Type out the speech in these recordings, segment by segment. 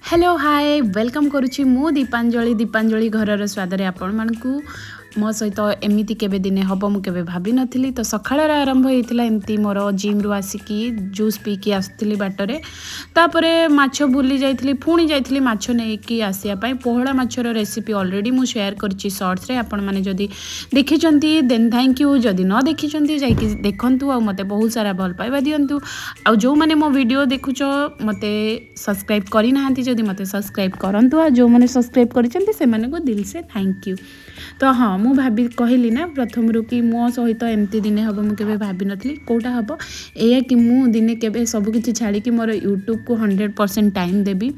Hello hi welcome करुच्ची मु दीपांजलि घरर स्वाद आपण मानकू मो सहित एमती केबे दिने हम मुझे भाभी नी तो सकाळ आरंभ होता एमती मोर जिम रु आसिकी जूस पीकी आसुली बाटरे तापर माछ बुली जाइली पुणी जाइली माछ नहीं आसापी पोहला माछर रेसिपी ऑलरेडी मु शेयर करछि शॉर्ट्स रे आपण माने जदी देखिचंती देन थैंक यू जदी न देखिचंती जाइकी देखंतु आ मते बहुत सारा भल पाइबा दियंतु आ जो माने मो वीडियो देखुच मते सब्सक्राइब करि नाहंती जदी मते सब्सक्राइब करंतु आ जो माने सब्सक्राइब करिचंती से माने को दिल से थैंक यू। तो हाँ मु भाभी कहली ना प्रथम रू कि मो सहित एमती दिने हम मुझे भाभी नी कौटा हम एया कि मु दिने केबे सब किछि छाड़ी कि मोर यूट्यूब को 100% टाइम देबी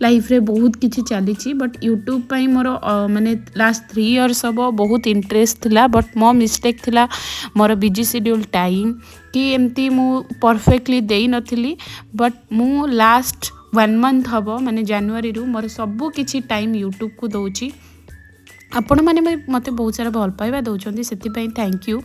लाइफ रे बहुत किछि चली बट यूट्यूब पाई मोर माने लास्ट 3 इयर्स हम बहुत इंटरेस्ट थिला बट मो मिस्टेक थिला मोर बिजी शेड्यूल टाइम कि एमती मु परफेक्टली देई नथिली बट मु लास्ट 1 मंथ हम माने जनवरी रु मोर सब किछि टाइम यूट्यूब को दउची आपण मैंने मत बहुत सारा भल पाइबा दौरान से थैंक यू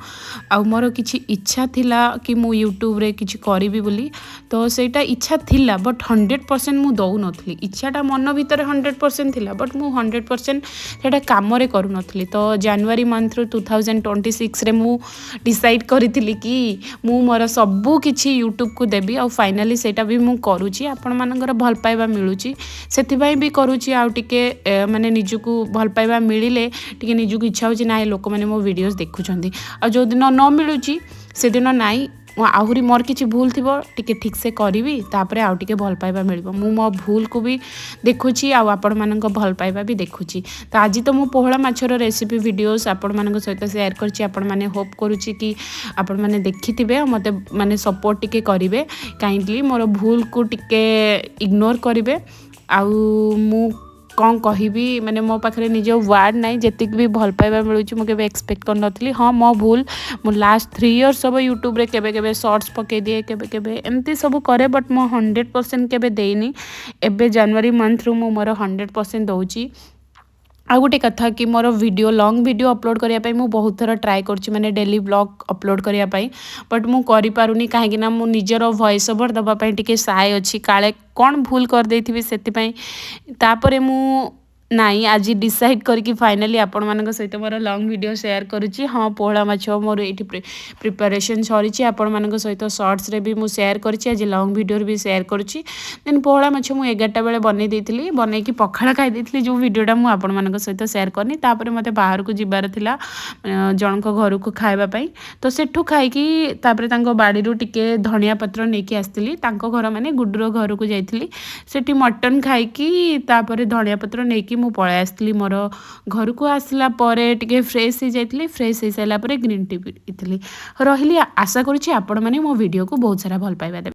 आउ मोर किछि इच्छा थिला कि मु यूट्यूब रे किछि करिवि बोली तो सेटा इच्छा थिला बट 100% मु दउ नथली इच्छाटा मन भीतर 100% थिला बट मु 100% सेटा काम रे करू नथली तो जनवरी मंथ रो 2026 रे मु डिसाइड करिथिली कि मु मोर सब किछि यूट्यूब को देबी आउ फाइनली सेटा भी मु करूची आपण मानकर भल पाइबा मिलुची सेथिबाई भी करूची आउ टिके माने निजुको भल पाइबा मिलिले टिके निजुक इच्छा होची ना लोक मैंने मो वीडियोस देखुचंदी आ जो दिन न मिलुची से दिन नाई आहुरी मोर किछि भूल थिबो टिके ठीक से करिवि तापरे आउ टिके भल पाइबा मिलबो मु मो भूल को भी देखुची आ आपण मानक भल पाइबा भी देखुची तो आज तो मु पोहला माछर रेसिपी वीडियोस आपण मानक सहित शेयर करछि आपण माने होप करूची कि आपण माने देखिथिबे मते माने सपोर्ट टिके करिवे काइंडली मोर भूल को टिके इग्नोर करिवे आउ मु कौन कहबी माने मो पाखरे निज वर्ड नाई जेतिक भी भल पाइबा मिलुची मु केबे एक्सपेक्ट कर नथली हाँ मो भूल मु लास्ट 3 इयर्स सब यूट्यूब रे केबे केबे शॉर्ट्स पके दिए केबे केबे एमती सब करे बट मो 100% केबे देइनी एबे जनवरी मंथ रु मु मोर 100% दउची आ गोटे कथा कि मोर वीडियो लॉन्ग वीडियो अपलोड करने मु बहुत थर ट्राए करछि माने डेली ब्लॉग अपलोड करने बट मु करि पारुनी काहेकि ना मु निजर वॉइस ओवर दबा पई टिके साय अछि काले कौन भूल कर देथिबी सेति पई तापरे मु नाई आज डिसाइड करके फाइनली आपण मानक सहित मोर लॉन्ग वीडियो शेयर करुच्ची हाँ पोहला माछ मोर ये प्रिपरेशन सरी आपण मानक सहित शॉर्ट्स रे भी मु शेयर करछि आज लॉन्ग वीडियो भी शेयर करुच्ची देन पोहला माछ मु 11टा बेले बनै देइथिली बनै कि पखाड़ा खाई देइथिली जो वीडियोटा मु आपण मानक सहित शेयर करनी तापर मते बाहर को जिबार थिला जनक घर को खाइबा पई तो सेठू खाइकी तापर तांको बाड़ी रु टिके धनिया पत्र नेकी आस्तिली तांको घर माने गुड्डूर घर को जाइथिली सेठी मटन खाइकी तापर धनिया पत्र नेकी मु पळाय आस्तिली मोर घर को आसला परे टिके फ्रेश हो जाइथिली फ्रेश हो साइला परे ग्रीन टी पीथिली रहिली आशा करूची आपण माने मो वीडियो को बहुत सारा भल पाइबा देबे।